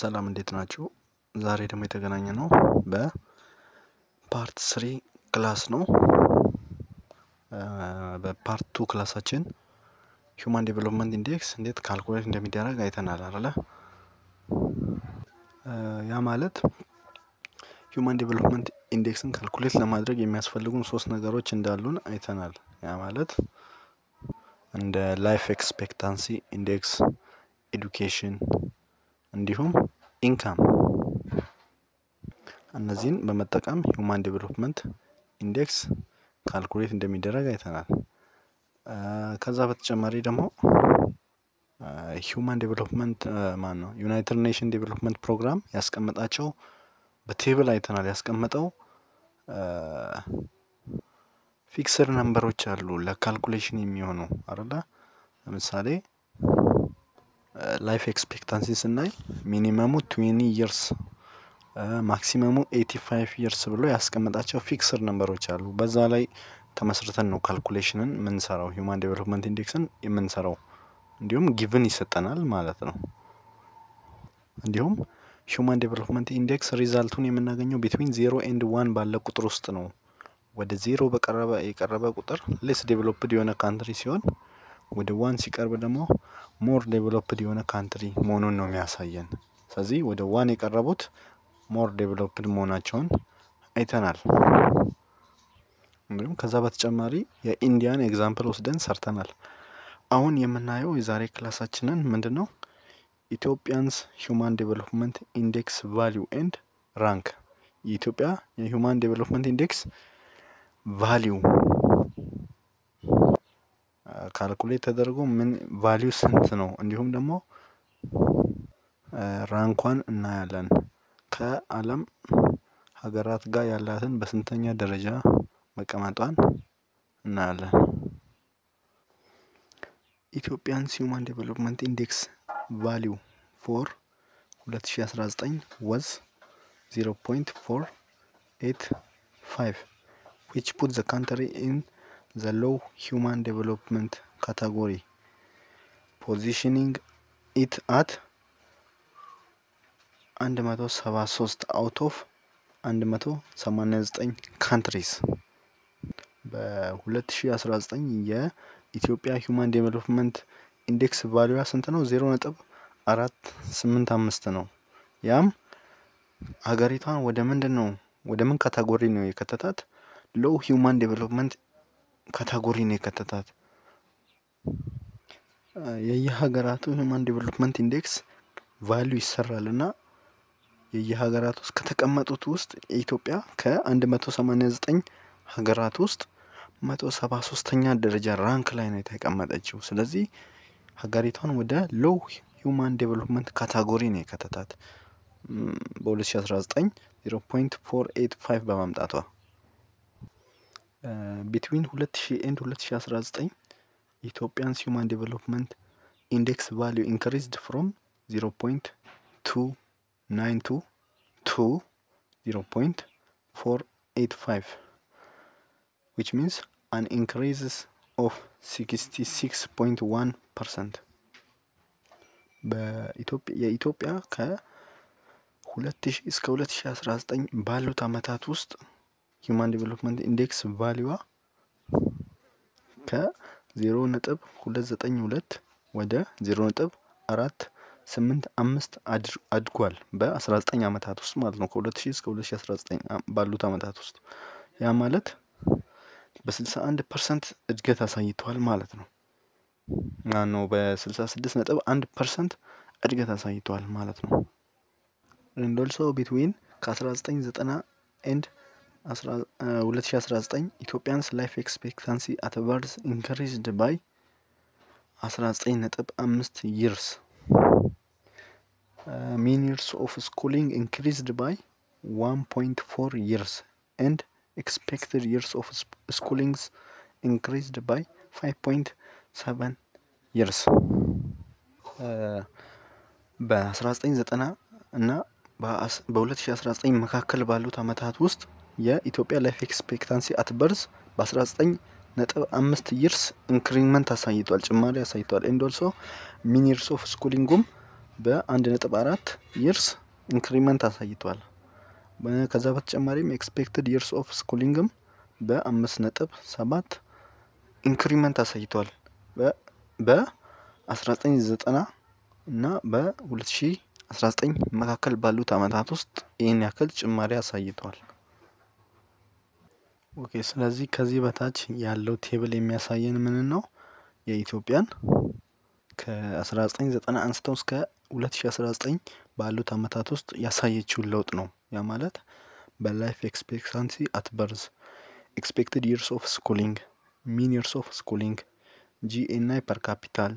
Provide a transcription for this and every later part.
ሰላም እንዴት ናችሁ? ዛሬ ደግሞ የተገናኘነው በፓርት 3 ክላስ ነው። በፓርት 2 ክላሳችን ሂውማን ዴቨሎፕመንት ኢንዴክስ እንዴት ካልኩሌት እንደሚደረግ አይተናል አይደለ? ያ ማለት ሂውማን ዴቨሎፕመንት ኢንዴክስን ካልኩሌት ለማድረግ የሚያስፈልጉን 3 ነገሮች እንዳሉን አይተናል። ያ ማለት እንደ ላይፍ ኤክስፔክታንሲ ኢንዴክስ፣ ኤዱኬሽን እንዲሁም ኢንካም እነዚህን በመጠቀም ሂውማን ዴቨሎፕመንት ኢንዴክስ ካልኩሌት እንደሚደረግ አይተናል። ከዛ በተጨማሪ ደግሞ ሂውማን ዴቨሎፕመንት ዩናይትድ ኔሽን ዴቨሎፕመንት ፕሮግራም ያስቀመጣቸው በቴብል አይተናል። ያስቀመጠው ፊክስድ ነምበሮች አሉ ለካልኩሌሽን የሚሆኑ አይደለ? ለምሳሌ ላይፍ ኤክስፔክታንሲ ስናይ ሚኒመሙ 20 ይርስ ማክሲመሙ 85 ይርስ ብሎ ያስቀመጣቸው ፊክስድ ነምበሮች አሉ። በዛ ላይ ተመስርተን ነው ካልኩሌሽንን የምንሰራው ሂውማን ዴቨሎፕመንት ኢንዴክስን የምንሰራው። እንዲሁም ጊቭን ይሰጠናል ማለት ነው። እንዲሁም ሂውማን ዴቨሎፕመንት ኢንዴክስ ሪዛልቱን የምናገኘው ቢትዊን 0 ኤንድ 1 ባለ ቁጥር ውስጥ ነው። ወደ 0 የቀረበ ቁጥር ሌስ ዴቨሎፕድ የሆነ ካንትሪ ሲሆን ወደ 1 ሲቀርብ ደግሞ ሞር ዴቨሎፕድ የሆነ ካንትሪ መሆኑን ነው የሚያሳየን። ስለዚህ ወደ 1 የቀረቡት ሞር ዴቨሎፕድ መሆናቸውን አይተናል። እንግዲህ ከዛ በተጨማሪ የኢንዲያን ኤግዛምፕል ወስደን ሰርተናል። አሁን የምናየው የዛሬ ክላሳችንን ምንድነው? ኢትዮጵያንስ ሂውማን ዴቨሎፕመንት ኢንዴክስ ቫልዩ ኤንድ ራንክ። የኢትዮጵያ የሂውማን ዴቨሎፕመንት ኢንዴክስ ቫልዩ ካልኩሌት ተደርጎ ምን ቫልዩ ስንት ነው? እንዲሁም ደግሞ ራንኳን እናያለን። ከዓለም ሀገራት ጋር ያላትን በስንተኛ ደረጃ መቀመጧን እናያለን። ኢትዮጵያንስ ሂውማን ዴቨሎፕመንት ኢንዴክስ ቫልዩ ፎር 2019 was 0.485 which put the country in the low human development category, positioning it at 173 out of 189 countries. በ2019 የኢትዮጵያ ሂውማን ዴቨሎፕመንት ኢንዴክስ ቫልዩ ስንት ነው? 0.485 ነው። ያም ሀገሪቷን ወደ ምን ካታጎሪ ነው የከተታት? ሎው ሂውማን ዴቨሎፕመንት ካታጎሪ ነው የከተታት። የየሀገራቱ ሂውማን ዴቨሎፕመንት ኢንዴክስ ቫልዩ ይሰራልና የየሀገራቱ ውስጥ ከተቀመጡት ውስጥ ኢትዮጵያ ከ189 ሀገራት ውስጥ 173ኛ ደረጃ ራንክ ላይ ነው የተቀመጠችው። ስለዚህ ሀገሪቷን ወደ ሎው ሂውማን ዴቨሎፕመንት ካታጎሪ ነው የከተታት በ2019 0.485 በማምጣቷ። ቢትዊን 2000 and 2019 ኢትዮጵያንስ ሂውማን ዴቨሎፕመንት ኢንዴክስ ቫልዩ ኢንክሪዝድ ፍሮም 0.292 to 0.485 which means an increase of 66.1%. የኢትዮጵያ ከ2000 እስከ 2019 ባሉት አመታት ውስጥ ሂውማን ዴቨሎፕመንት ኢንዴክስ ቫልዩዋ ከ0.292 ወደ 0.485 አድጓል በ19 አመታት ውስጥ ማለት ነው። ከ2000 እስከ 2019 ባሉት አመታት ውስጥ ያ ማለት በ61% እድገት አሳይቷል ማለት ነው። ነው በ66.1% እድገት አሳይቷል ማለት ነው። and also between ከ1990 and 2019 ኢትዮጵያንስ ላይፍ ኤክስፔክታንሲ at birth increased by 19.5 years. Mean years of schooling increased by 1.4 years and expected years of schooling increased by 5.7 years. በ1990 እና በ2019 መካከል ባሉት አመታት ውስጥ የኢትዮጵያ ላይፍ ኤክስፔክታንሲ at birth በ19.5 years ኢንክሪመንት አሳይቷል፣ ጭማሪ አሳይቷል። and also mean years of schooling በ1.4 ይርስ ኢንክሪመንት አሳይቷል። ከዛ በተጨማሪም ኤክስፔክትድ ይርስ ኦፍ ስኩሊንግም በ5.7 ኢንክሪመንት አሳይቷል። በ1990 እና በ2019 መካከል ባሉት አመታት ውስጥ ይህን ያክል ጭማሪ አሳይቷል። ኦኬ ስለዚህ ከዚህ በታች ያለው ቴብል የሚያሳየን ምን ነው? የኢትዮጵያን ከ1990 አንስተው እስከ 2019 ባሉት አመታት ውስጥ ያሳየችውን ለውጥ ነው። ያ ማለት በላይፍ ኤክስፔክታንሲ አት በርዝ፣ ኤክስፔክትድ ይርስ ኦፍ ስኩሊንግ፣ ሚን ይርስ ኦፍ ስኩሊንግ፣ ጂኤንአይ ፐር ካፒታል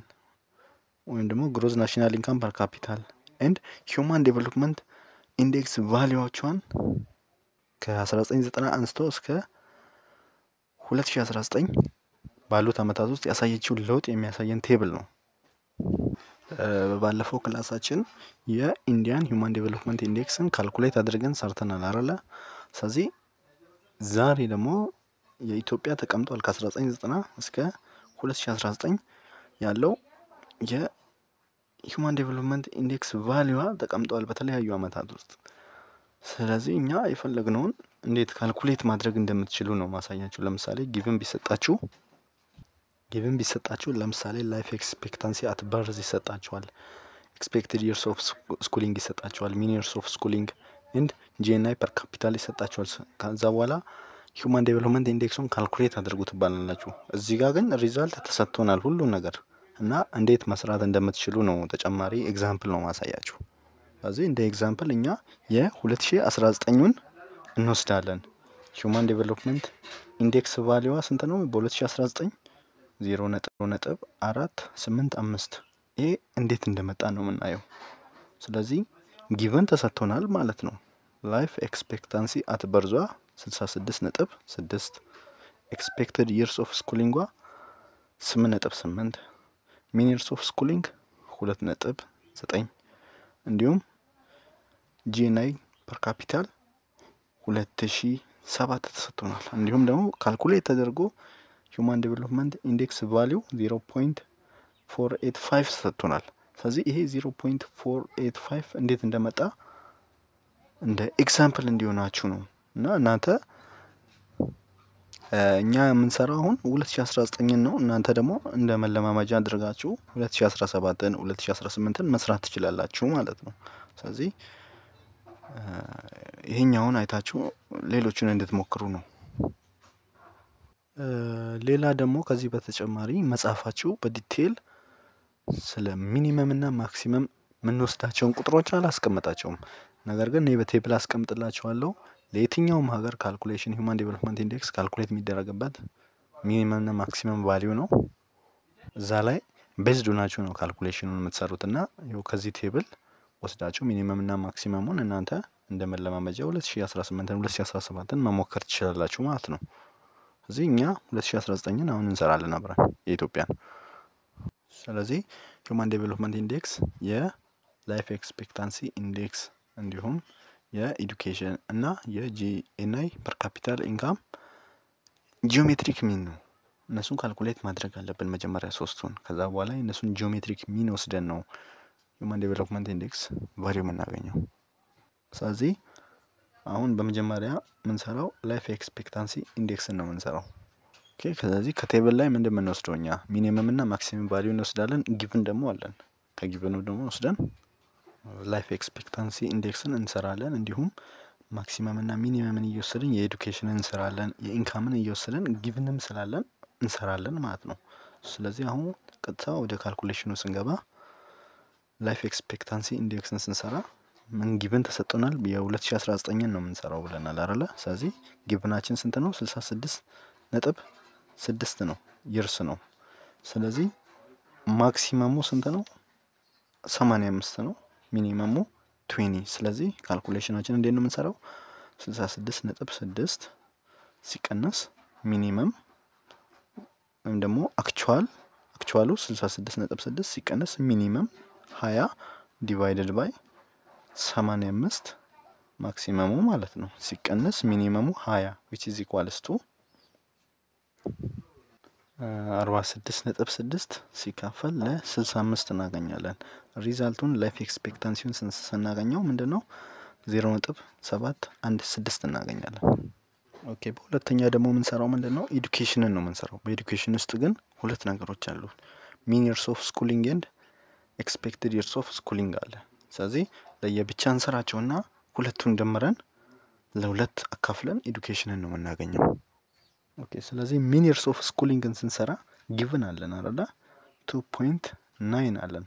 ወይም ደግሞ ግሮዝ ናሽናል ኢንካም ፐር ካፒታል ኤንድ ሂውማን ዴቨሎፕመንት ኢንዴክስ ቫሊዩዋቸውን ከ1990 አንስቶ እስከ 2019 ባሉት አመታት ውስጥ ያሳየችውን ለውጥ የሚያሳየን ቴብል ነው። ባለፈው ክላሳችን የኢንዲያን ሂውማን ዴቨሎፕመንት ኢንዴክስን ካልኩሌት አድርገን ሰርተናል አይደለ? ስለዚህ ዛሬ ደግሞ የኢትዮጵያ ተቀምጧል ከ1990 እስከ 2019 ያለው የሂውማን ዴቨሎፕመንት ኢንዴክስ ቫልዩዋ ተቀምጧል በተለያዩ አመታት ውስጥ። ስለዚህ እኛ የፈለግነውን እንዴት ካልኩሌት ማድረግ እንደምትችሉ ነው ማሳያችሁ። ለምሳሌ ጊቭን ቢሰጣችሁ ለምሳሌ ላይፍ ኤክስፔክታንሲ አት በርዝ ይሰጣችኋል፣ ኤክስፔክትድ ይርስ ኦፍ ስኩሊንግ ይሰጣችኋል፣ ሚን ይርስ ኦፍ ስኩሊንግ ኤንድ ጂኤንአይ ፐር ካፒታል ይሰጣችኋል። ከዛ በኋላ ሂውማን ዴቨሎፕመንት ኢንዴክሱን ካልኩሌት አድርጉ ትባላላችሁ። እዚህ ጋር ግን ሪዛልት ተሰጥቶናል ሁሉ ነገር እና እንዴት መስራት እንደምትችሉ ነው ተጨማሪ ኤግዛምፕል ነው ማሳያችሁ። ስለዚህ እንደ ኤግዛምፕል እኛ የ2019ን እንወስዳለን። ሂውማን ዴቨሎፕመንት ኢንዴክስ ቫልዩዋ ስንት ነው? በ2019 0.485። ይሄ እንዴት እንደመጣ ነው የምናየው። ስለዚህ ጊቨን ተሰጥቶናል ማለት ነው። ላይፍ ኤክስፔክታንሲ አት በርዟ 66.6፣ ኤክስፔክትድ ይርስ ኦፍ ስኩሊንጓ 8.8፣ ሚን ይርስ ኦፍ ስኩሊንግ 2.9 እንዲሁም ጂኤንአይ ፐር ካፒታል 2007 ተሰጥቶናል። እንዲሁም ደግሞ ካልኩሌት ተደርጎ ሂውማን ዴቨሎፕመንት ኢንዴክስ ቫልዩ 0.485 ተሰጥቶናል። ስለዚህ ይሄ 0.485 እንዴት እንደመጣ እንደ ኤግዛምፕል እንዲሆናችሁ ነው። እና እናንተ እኛ የምንሰራው አሁን 2019 ነው። እናንተ ደግሞ እንደ መለማመጃ አድርጋችሁ 2017ን 2018ን መስራት ትችላላችሁ ማለት ነው። ስለዚህ ይሄኛውን አይታችሁ ሌሎችን እንድትሞክሩ ነው። ሌላ ደግሞ ከዚህ በተጨማሪ መጽሐፋችሁ በዲቴል ስለ ሚኒመም እና ማክሲመም የምንወስዳቸውን ቁጥሮች አላስቀምጣቸውም። ነገር ግን እኔ በቴብል አስቀምጥላችኋለሁ። ለየትኛውም ሀገር ካልኩሌሽን ሂውማን ዴቨሎፕመንት ኢንዴክስ ካልኩሌት የሚደረግበት ሚኒመም እና ማክሲመም ቫልዩ ነው። እዛ ላይ ቤዝድ ሆናችሁ ነው ካልኩሌሽኑን የምትሰሩት እና ይኸው ከዚህ ቴብል ወስዳችሁ ሚኒመም እና ማክሲመሙን እናንተ እንደ መለማመጃ 2018ን 2017ን መሞከር ትችላላችሁ ማለት ነው። እዚህ እኛ 2019ን አሁን እንሰራለን አብረን የኢትዮጵያን። ስለዚህ ሂውማን ዴቨሎፕመንት ኢንዴክስ የላይፍ ኤክስፔክታንሲ ኢንዴክስ እንዲሁም የኤዱኬሽን እና የጂኤንአይ ፐር ካፒታል ኢንካም ጂኦሜትሪክ ሚን ነው። እነሱን ካልኩሌት ማድረግ አለብን መጀመሪያ ሶስቱን። ከዛ በኋላ እነሱን ጂኦሜትሪክ ሚን ወስደን ነው ሂውማን ዴቨሎፕመንት ኢንዴክስ ቫልዩ የምናገኘው። ስለዚህ አሁን በመጀመሪያ የምንሰራው ላይፍ ኤክስፔክታንሲ ኢንዴክስን ነው የምንሰራው። ኦኬ ስለዚህ ከቴብል ላይ ምንድን የምንወስደው እኛ ሚኒመም እና ማክሲመም ቫልዩ እንወስዳለን። ጊቭን ደግሞ አለን። ከጊቭኑ ደግሞ ወስደን ላይፍ ኤክስፔክታንሲ ኢንዴክስን እንሰራለን። እንዲሁም ማክሲመም እና ሚኒመምን እየወሰድን የኤዱኬሽንን እንሰራለን። የኢንካምን እየወሰድን ጊቭንም ስላለን እንሰራለን ማለት ነው። ስለዚህ አሁን ቀጥታ ወደ ካልኩሌሽኑ ስንገባ ላይፍ ኤክስፔክታንሲ ኢንዴክስን ስንሰራ ምን ጊቭን ተሰጥቶናል? የ2019ን ነው የምንሰራው ብለናል አይደለ? ስለዚህ ጊቭናችን ስንት ነው? 66.6 ነው፣ ይርስ ነው። ስለዚህ ማክሲመሙ ስንት ነው? 85 ነው። ሚኒመሙ 20። ስለዚህ ካልኩሌሽናችን እንዴት ነው የምንሰራው? 66.6 ሲቀነስ ሚኒመም ወይም ደግሞ አክቹዋሉ 66.6 ሲቀነስ ሚኒመም 20 ዲቫይደድ ባይ 85 ማክሲመሙ ማለት ነው ሲቀነስ ሚኒመሙ 20 which is equals to 46.6 ሲካፈል ለ65 እናገኛለን። ሪዛልቱን ላይፍ ኤክስፔክታንሲውን ስናገኘው ምንድነው 0.716 እናገኛለን። ኦኬ በሁለተኛ ደግሞ የምንሰራው ምንድነው ኤዱኬሽንን ነው የምንሰራው። በኤዱኬሽን ውስጥ ግን ሁለት ነገሮች አሉ። ሚን ይርስ ኦፍ ስኩሊንግ ኤንድ ኤክስፔክትድ ይርስ ኦፍ ስኩሊንግ አለ። ስለዚህ ለየብቻ እንሰራቸውና ሁለቱን ደምረን ለሁለት አካፍለን ኤዱኬሽንን ነው የምናገኘው። ኦኬ ስለዚህ ሚን ይርስ ኦፍ ስኩሊንግን ስንሰራ ጊቭን አለን አይደል? 2.9 አለን።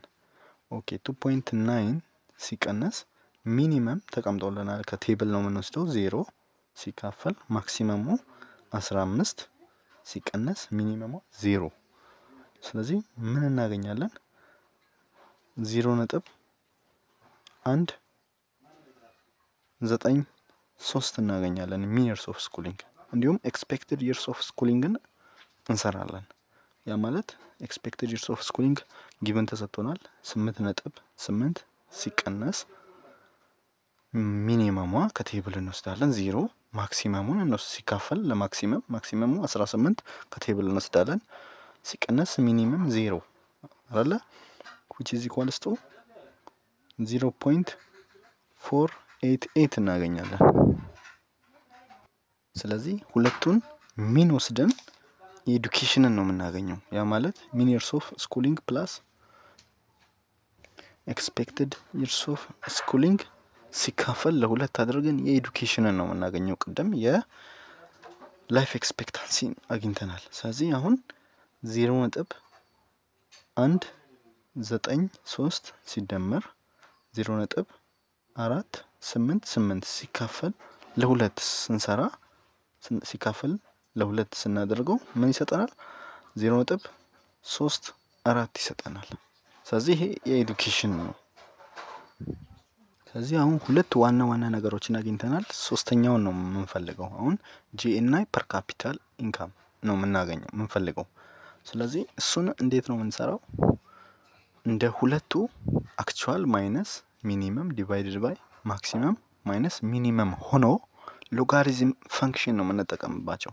ኦኬ 2.9 ሲቀነስ ሚኒመም ተቀምጦልናል ከቴብል ነው የምንወስደው 0 ሲካፈል ማክሲመሙ 15 ሲቀነስ ሚኒመሙ 0። ስለዚህ ምን እናገኛለን? 0.193 እናገኛለን ሚን ይርስ ኦፍ ስኩሊንግ። እንዲሁም ኤክስፔክትድ ይርስ ኦፍ ስኩሊንግን እንሰራለን። ያ ማለት ኤክስፔክትድ ይርስ ኦፍ ስኩሊንግ ጊቨን ተሰጥቶናል 8.8 ሲቀነስ ሚኒመሟ ከቴብል እንወስዳለን 0 ማክሲመሙን እንወስድ ሲካፈል ለማክሲመም ማክሲመሙ 18 ከቴብል እንወስዳለን ሲቀነስ ሚኒመም 0 አይደለ? which is equals to 0.488 እናገኛለን። ስለዚህ ሁለቱን ሚን ወስደን ኤዱኬሽንን ነው የምናገኘው። ያ ማለት ሚን ይርስ ኦፍ ስኩሊንግ ፕላስ ኤክስፔክትድ ይርስ ኦፍ ስኩሊንግ ሲካፈል ለሁለት አድርገን የኤዱኬሽንን ነው የምናገኘው። ቅድም የላይፍ ኤክስፔክታንሲ አግኝተናል። ስለዚህ አሁን 0.193 ሲደመር 0.488 ሲካፈል ለሁለት ስንሰራ ሲካፈል ለሁለት ስናደርገው ምን ይሰጠናል? 0.34 ይሰጠናል። ስለዚህ ይሄ የኤዱኬሽን ነው። ስለዚህ አሁን ሁለት ዋና ዋና ነገሮችን አግኝተናል። ሶስተኛውን ነው የምንፈልገው። አሁን ጂኤንአይ ፐር ካፒታል ኢንካም ነው የምንፈልገው። ስለዚህ እሱን እንዴት ነው የምንሰራው? እንደ ሁለቱ አክቹዋል ማይነስ ሚኒመም ዲቫይድድ ባይ ማክሲመም ማይነስ ሚኒመም ሆኖ ሎጋሪዝም ፈንክሽን ነው የምንጠቀምባቸው።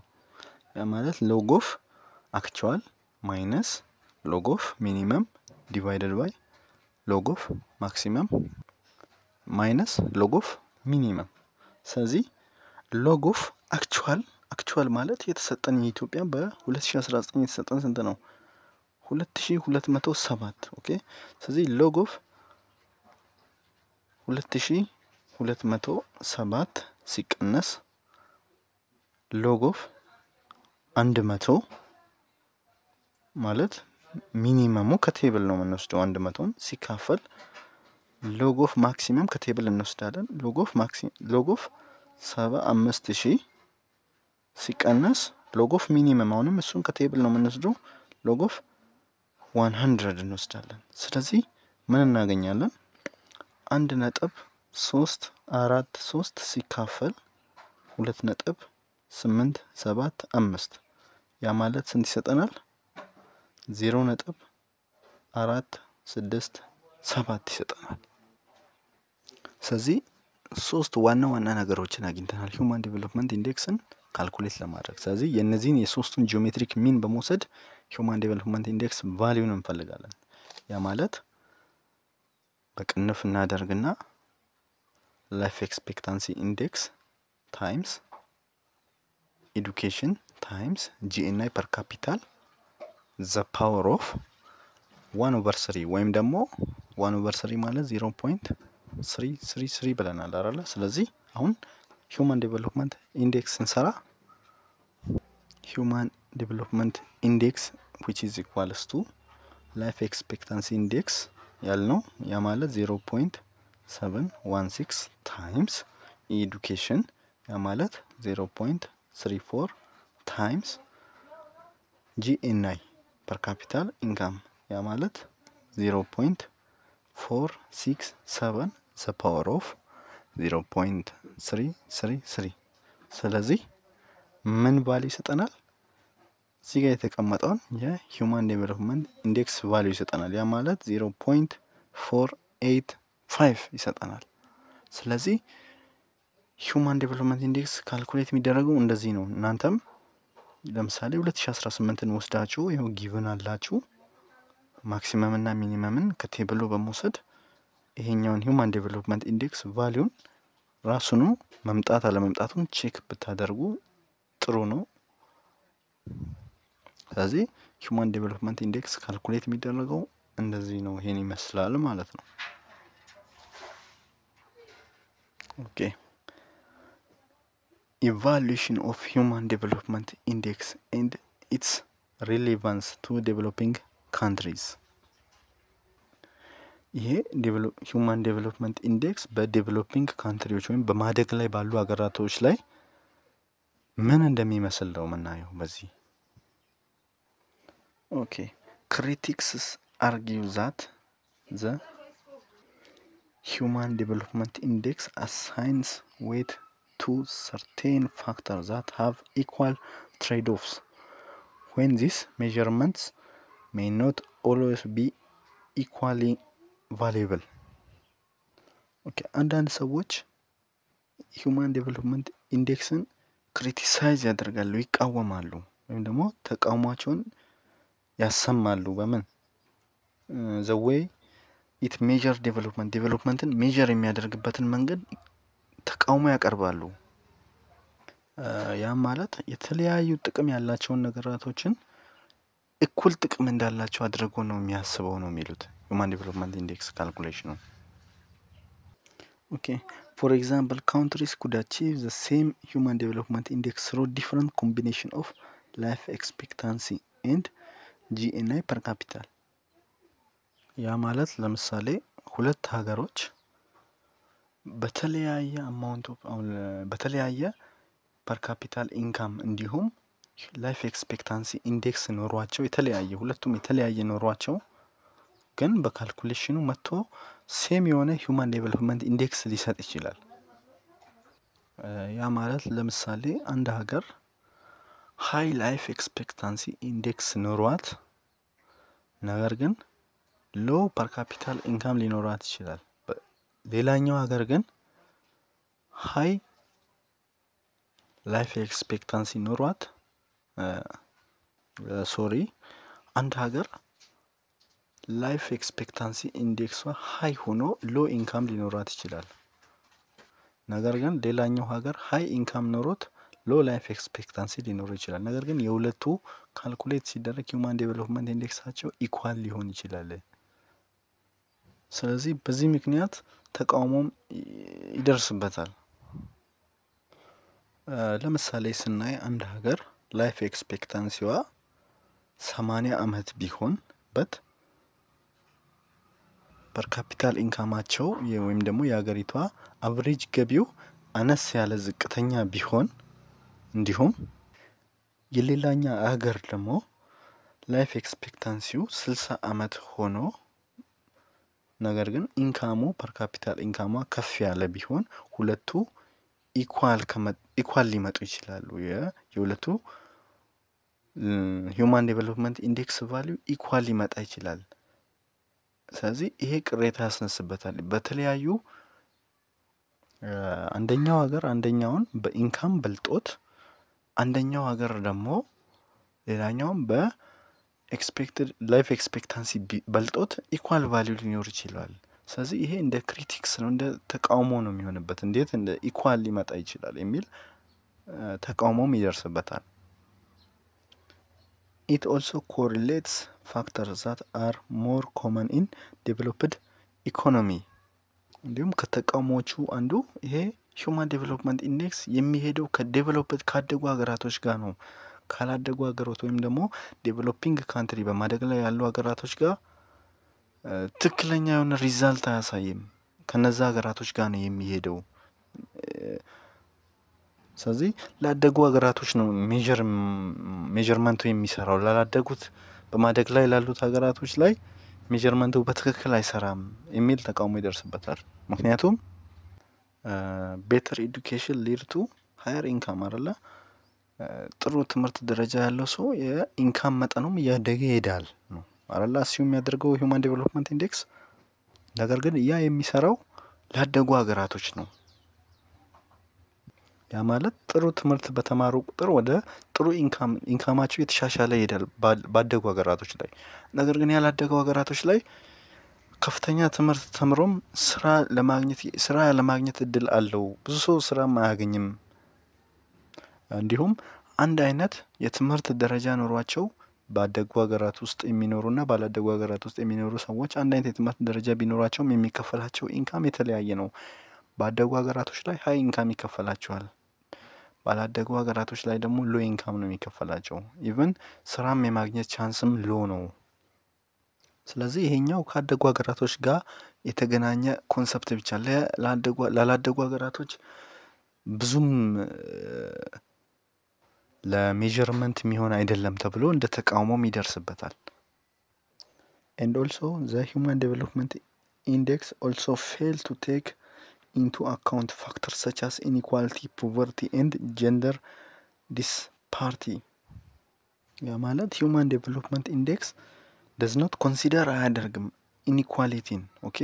ያ ማለት ሎግ ኦፍ አክቹዋል ማይነስ ሎግ ኦፍ ሚኒመም ዲቫይድድ ባይ ሎግ ኦፍ ማክሲመም ማይነስ ሎግ ኦፍ ሚኒመም። ስለዚህ ሎግ ኦፍ አክቹዋል ማለት የተሰጠን የኢትዮጵያ በ2019 የተሰጠን ስንት ነው? 2207 ኦኬ። ስለዚህ ሎግ ኦፍ 2207 ሲቀነስ ሎግ ኦፍ 100 ማለት ሚኒመሙ ከቴብል ነው የምንወስደው 100ን ሲካፈል ሎግ ኦፍ ማክሲመም ከቴብል እንወስዳለን ሎግ ኦፍ 75000 ሲቀነስ ሎግ ኦፍ ሚኒመም አሁንም እሱን ከቴብል ነው የምንወስደው ሎግ ኦፍ 100 እንወስዳለን። ስለዚህ ምን እናገኛለን? 1.343 ሲካፈል 2.875 ያ ማለት ስንት ይሰጠናል? 0.467 ይሰጠናል። ስለዚህ ሶስት ዋና ዋና ነገሮችን አግኝተናል ሂውማን ዴቨሎፕመንት ኢንዴክስን ካልኩሌት ለማድረግ። ስለዚህ የነዚህን የሶስቱን ጂኦሜትሪክ ሚን በመውሰድ ሂውማን ዴቨሎፕመንት ኢንዴክስ ቫልዩን እንፈልጋለን። ያ ማለት በቅንፍ እናደርግና ላይፍ ኤክስፔክታንሲ ኢንዴክስ ታይምስ ኤዱኬሽን ታይምስ ጂኤንአይ ፐር ካፒታል ዘ ፓወር ኦፍ 1/3 ወይም ደግሞ 1/3 ማለት 0.333 ብለናል አይደል? ስለዚህ አሁን ሂውማን ዴቨሎፕመንት ኢንዴክስ እንሰራ ሂውማን ዴቨሎፕመንት ኢንዴክስ which is equals to ላይፍ ኤክስፔክታንሲ ኢንዴክስ ያልነው ያ ማለት 0.716 ታይምስ ኤዱኬሽን ያ ማለት 0.34 ታይምስ ጂኤንአይ ፐር ካፒታል ኢንካም ያ ማለት 0.467 ዘ ፓወር ኦፍ 0.333 ስለዚህ ምን ቫልዩ ይሰጠናል? እዚህ ጋር የተቀመጠውን የሂውማን ዴቨሎፕመንት ኢንዴክስ ቫልዩ ይሰጠናል። ያ ማለት 0.485 ይሰጠናል። ስለዚህ ሂውማን ዴቨሎፕመንት ኢንዴክስ ካልኩሌት የሚደረገው እንደዚህ ነው። እናንተም ለምሳሌ 2018ን ወስዳችሁ ይሄው ጊቭን አላችሁ ማክሲመም እና ሚኒመምን ከቴብሉ በመውሰድ ይሄኛውን ሂውማን ዴቨሎፕመንት ኢንዴክስ ቫልዩን ራሱኑ መምጣት አለመምጣቱን ቼክ ብታደርጉ ጥሩ ነው። ስለዚህ ሂውማን ዴቨሎፕመንት ኢንዴክስ ካልኩሌት የሚደረገው እንደዚህ ነው። ይሄን ይመስላል ማለት ነው። ኦኬ evaluation of human development index and its relevance to developing countries ይሄ ሂውማን ዴቨሎፕመንት ኢንዴክስ በዴቨሎፒንግ ካንትሪዎች ወይም በማደግ ላይ ባሉ ሀገራቶች ላይ ምን እንደሚመስል ነው የምናየው በዚህ። ኦኬ critics argue that the human development index assigns weight to certain factors that have equal trade-offs when these measurements may not always be equally valuable. Okay, አንዳንድ ሰዎች ሂውማን ዴቨሎፕመንት ኢንዴክስን ክሪቲሳይዝ ያደርጋሉ፣ ይቃወማሉ፣ ወይም ደግሞ ተቃውሟቸውን ያሰማሉ። በምን the way it measure ዴቨሎፕመንትን ሜጀር የሚያደርግበትን መንገድ ተቃውሞ ያቀርባሉ። ያ ማለት የተለያዩ ጥቅም ያላቸውን ነገራቶችን እኩል ጥቅም እንዳላቸው አድርጎ ነው የሚያስበው ነው የሚሉት ሂውማን ዴቨሎፕመንት ኢንዴክስ ካልኩሌሽኑ። ኦኬ for example countries could achieve the same human development index through different combination of life expectancy and GNI per capita። ያ ማለት ለምሳሌ ሁለት ሀገሮች በተለያየ አማውንት ኦፍ በተለያየ ፐር ካፒታል ኢንካም እንዲሁም ላይፍ ኤክስፔክታንሲ ኢንዴክስ ኖሯቸው የተለያየ ሁለቱም የተለያየ ኖሯቸው ግን በካልኩሌሽኑ መጥቶ ሴም የሆነ ሂውማን ዴቨሎፕመንት ኢንዴክስ ሊሰጥ ይችላል። ያ ማለት ለምሳሌ አንድ ሀገር ሃይ ላይፍ ኤክስፔክታንሲ ኢንዴክስ ኖሯት ነገር ግን ሎ ፐር ካፒታል ኢንካም ሊኖራት ይችላል። ሌላኛው ሀገር ግን ሃይ ላይፍ ኤክስፔክታንሲ ኖሯት አንድ ሀገር ላይፍ ኤክስፔክታንሲ ኢንዴክሷ ሃይ ሆኖ ሎ ኢንካም ሊኖራት ይችላል። ነገር ግን ሌላኛው ሀገር ሃይ ኢንካም ኖሮት ሎ ላይፍ ኤክስፔክታንሲ ሊኖር ይችላል። ነገር ግን የሁለቱ ካልኩሌት ሲደረግ ሂውማን ዴቨሎፕመንት ኢንዴክሳቸው ኢኳል ሊሆን ይችላል። ስለዚህ በዚህ ምክንያት ተቃውሞም ይደርስበታል። ለምሳሌ ስናይ አንድ ሀገር ላይፍ ኤክስፔክታንሲዋ 80 ዓመት ቢሆን ፐር ካፒታል ኢንካማቸው ወይም ደግሞ የሀገሪቷ አቨሬጅ ገቢው አነስ ያለ ዝቅተኛ ቢሆን እንዲሁም የሌላኛ ሀገር ደግሞ ላይፍ ኤክስፔክታንሲው 60 ዓመት ሆኖ ነገር ግን ኢንካሙ ፐር ካፒታል ኢንካሟ ከፍ ያለ ቢሆን ሁለቱ ኢኳል ሊመጡ ይችላሉ። የሁለቱ ሂውማን ዴቨሎፕመንት ኢንዴክስ ቫልዩ ኢኳል ሊመጣ ይችላል። ስለዚህ ይሄ ቅሬታ ያስነስበታል። በተለያዩ አንደኛው ሀገር አንደኛውን በኢንካም በልጦት አንደኛው ሀገር ደግሞ ሌላኛውን በኤክስፔክትድ ላይፍ ኤክስፔክታንሲ በልጦት ኢኳል ቫልዩ ሊኖር ይችላል። ስለዚህ ይሄ እንደ ክሪቲክስ ነው፣ እንደ ተቃውሞ ነው የሚሆንበት። እንዴት እንደ ኢኳል ሊመጣ ይችላል የሚል ተቃውሞም ይደርስበታል። It also correlates factors that are more common in developed economy። እንዲሁም ከተቃውሞቹ አንዱ ይሄ ሂውማን ዴቨሎፕመንት ኢንዴክስ የሚሄደው ከዴቨሎፕድ ካደጉ ሀገራቶች ጋር ነው። ካላደጉ ሀገሮች ወይም ደግሞ ዴቨሎፒንግ ካንትሪ በማደግ ላይ ያሉ ሀገራቶች ጋር ትክክለኛ የሆነ ሪዛልት አያሳይም። ከነዛ ሀገራቶች ጋር ነው የሚሄደው። ስለዚህ ላደጉ ሀገራቶች ነው ሜጀርመንቱ የሚሰራው። ላላደጉት በማደግ ላይ ላሉት ሀገራቶች ላይ ሜጀርመንቱ በትክክል አይሰራም የሚል ተቃውሞ ይደርስበታል። ምክንያቱም ቤተር ኤዱኬሽን ሊድ ቱ ሃየር ኢንካም አይደለ? ጥሩ ትምህርት ደረጃ ያለው ሰው የኢንካም መጠኑም እያደገ ይሄዳል ነው አይደለ? እሱ የሚያደርገው ሂውማን ዴቨሎፕመንት ኢንዴክስ። ነገር ግን ያ የሚሰራው ላደጉ ሀገራቶች ነው። ያ ማለት ጥሩ ትምህርት በተማሩ ቁጥር ወደ ጥሩ ኢንካማቸው የተሻሻለ ይሄዳል ባደጉ ሀገራቶች ላይ። ነገር ግን ያላደጉ ሀገራቶች ላይ ከፍተኛ ትምህርት ተምሮም ስራ ለማግኘት እድል አለው። ብዙ ሰው ስራም አያገኝም። እንዲሁም አንድ አይነት የትምህርት ደረጃ ኖሯቸው ባደጉ ሀገራት ውስጥ የሚኖሩና ባላደጉ ሀገራት ውስጥ የሚኖሩ ሰዎች አንድ አይነት የትምህርት ደረጃ ቢኖራቸውም የሚከፈላቸው ኢንካም የተለያየ ነው። ባደጉ ሀገራቶች ላይ ሀይ ኢንካም ይከፈላቸዋል። ባላደጉ ሀገራቶች ላይ ደግሞ ሎ ኢንካም ነው የሚከፈላቸው። ኢቭን ስራም የማግኘት ቻንስም ሎ ነው። ስለዚህ ይሄኛው ካደጉ ሀገራቶች ጋር የተገናኘ ኮንሰፕት ብቻ ላላደጉ ሀገራቶች ብዙም ለሜዠርመንት የሚሆን አይደለም ተብሎ እንደ ተቃውሞም ይደርስበታል። and also the human development index also fail to take into account factors such as inequality, poverty and gender disparity. ያ ማለት human development index does not consider አያደርግም ኢኒኳሊቲን ኦኬ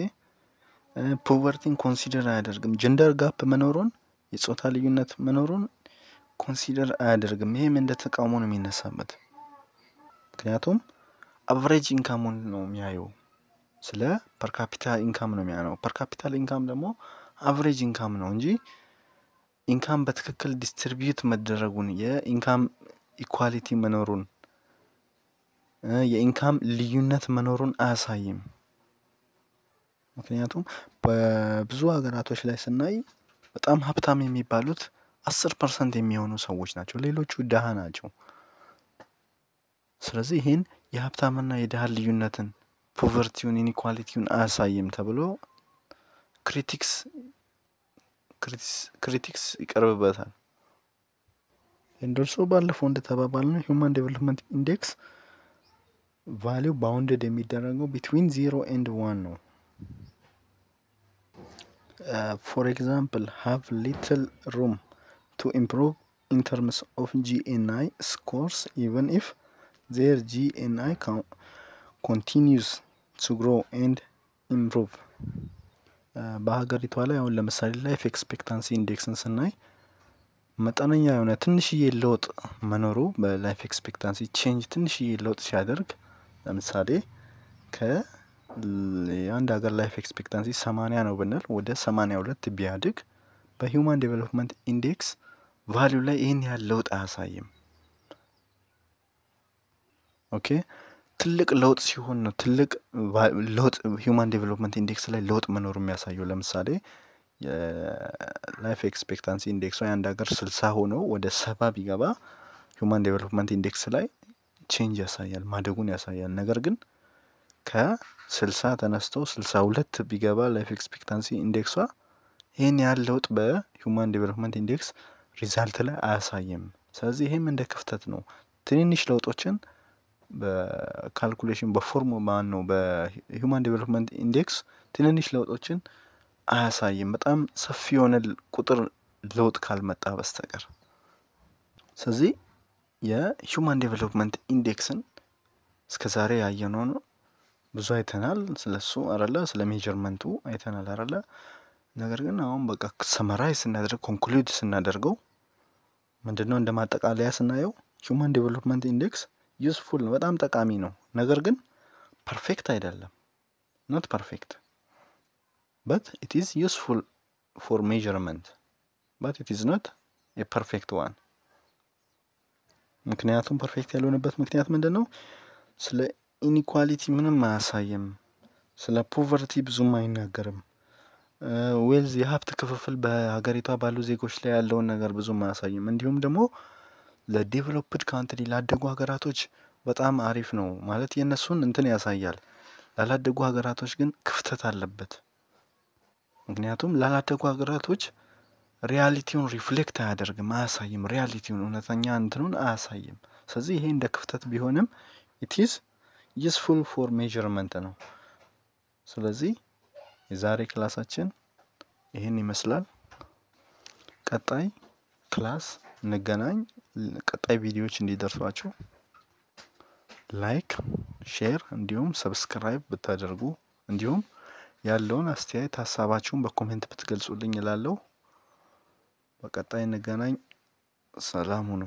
ፖቨርቲን ኮንሲደር አያደርግም ጀንደር ጋፕ መኖሩን የጾታ ልዩነት መኖሩን ኮንሲደር አያደርግም። ይሄም እንደ ተቃውሞ ነው የሚነሳበት። ምክንያቱም አቨሬጅ ኢንካሙን ነው የሚያየው። ስለ ፐር ካፒታ ኢንካም ነው የሚያየው። ፐር ካፒታል ኢንካም ደግሞ አቨሬጅ ኢንካም ነው እንጂ ኢንካም በትክክል ዲስትሪቢዩት መደረጉን የኢንካም ኢኳሊቲ መኖሩን የኢንካም ልዩነት መኖሩን አያሳይም። ምክንያቱም በብዙ ሀገራቶች ላይ ስናይ በጣም ሀብታም የሚባሉት 10% የሚሆኑ ሰዎች ናቸው። ሌሎቹ ድሃ ናቸው። ስለዚህ ይህን የሀብታምና የድሃ ልዩነትን ፖቨርቲውን ኢኒኳሊቲውን አያሳይም ተብሎ ክሪቲክስ ይቀርብበታል። እንደርሶ ባለፈው እንደተባባልነው ሂውማን ዴቨሎፕመንት ኢንዴክስ ቫሊው ባውንድድ የሚደረገው ቢትዊን 0 and 1 ነው። for example have little room to improve in terms of GNI scores even if their GNI continues to grow and improve. በሀገሪቷ ላይ አሁን ለምሳሌ ላይፍ ኤክስፔክታንሲ ኢንዴክስን ስናይ መጠነኛ የሆነ ትንሽዬ ለውጥ መኖሩ በላይፍ ኤክስፔክታንሲ ቼንጅ ትንሽዬ ለውጥ ሲያደርግ ለምሳሌ የአንድ ሀገር ላይፍ ኤክስፔክታንሲ 80 ነው ብንል ወደ 82 ቢያድግ በሂውማን ዴቨሎፕመንት ኢንዴክስ ቫሊዩ ላይ ይህን ያህል ለውጥ አያሳይም። ኦኬ ትልቅ ለውጥ ሲሆን ነው ትልቅ ለውጥ ሂውማን ዴቨሎፕመንት ኢንዴክስ ላይ ለውጥ መኖሩ የሚያሳየው። ለምሳሌ የላይፍ ኤክስፔክታንሲ ኢንዴክሱ የአንድ ሀገር 60 ሆኖ ወደ 70 ቢገባ ሂውማን ዴቨሎፕመንት ኢንዴክስ ላይ ቼንጅ ያሳያል፣ ማደጉን ያሳያል። ነገር ግን ከ60 ተነስቶ 62 ቢገባ ላይፍ ኤክስፔክታንሲ ኢንዴክሷ ይህን ያህል ለውጥ በሂውማን ዴቨሎፕመንት ኢንዴክስ ሪዛልት ላይ አያሳይም። ስለዚህ ይህም እንደ ክፍተት ነው። ትንንሽ ለውጦችን በካልኩሌሽን በፎርሙ ማን ነው በሂውማን ዴቨሎፕመንት ኢንዴክስ ትንንሽ ለውጦችን አያሳይም፣ በጣም ሰፊ የሆነ ቁጥር ለውጥ ካልመጣ በስተቀር። ስለዚህ የሂውማን ዴቨሎፕመንት ኢንዴክስን እስከዛሬ ያየነው ነው ብዙ አይተናል። ስለሱ አይደለ ስለ ሜዠርመንቱ አይተናል አይደለ። ነገር ግን አሁን በቃ ሰመራይዝ ስናደርግ ኮንክሉድ ስናደርገው ምንድነው እንደ ማጠቃለያ ስናየው ሂውማን ዴቨሎፕመንት ኢንዴክስ ዩስፉል ነው፣ በጣም ጠቃሚ ነው። ነገር ግን ፐርፌክት አይደለም። ኖት ፐርፌክት but it is useful for measurement but it is not a perfect one። ምክንያቱም ፐርፌክት ያልሆነበት ምክንያት ምንድነው? ስለ ኢኒኳሊቲ ምንም አያሳይም። ስለ ፖቨርቲ ብዙም አይናገርም። ዌልዝ የሀብት ክፍፍል በሀገሪቷ ባሉ ዜጎች ላይ ያለውን ነገር ብዙም አያሳይም። እንዲሁም ደግሞ ለዴቨሎፕድ ካንትሪ ላደጉ ሀገራቶች በጣም አሪፍ ነው ማለት የነሱን እንትን ያሳያል። ላላደጉ ሀገራቶች ግን ክፍተት አለበት። ምክንያቱም ላላደጉ ሀገራቶች ሪያሊቲውን ሪፍሌክት አያደርግም፣ አያሳይም። ሪያሊቲውን እውነተኛ እንትኑን አያሳይም። ስለዚህ ይሄ እንደ ክፍተት ቢሆንም it is useful for measurement ነው። ስለዚህ የዛሬ ክላሳችን ይህን ይመስላል። ቀጣይ ክላስ እንገናኝ። ቀጣይ ቪዲዮዎች እንዲደርሷችሁ ላይክ፣ ሼር እንዲሁም ሰብስክራይብ ብታደርጉ እንዲሁም ያለውን አስተያየት ሀሳባችሁን በኮሜንት ብትገልጹልኝ እላለሁ። በቀጣይ እንገናኝ። ሰላም ሁኑ።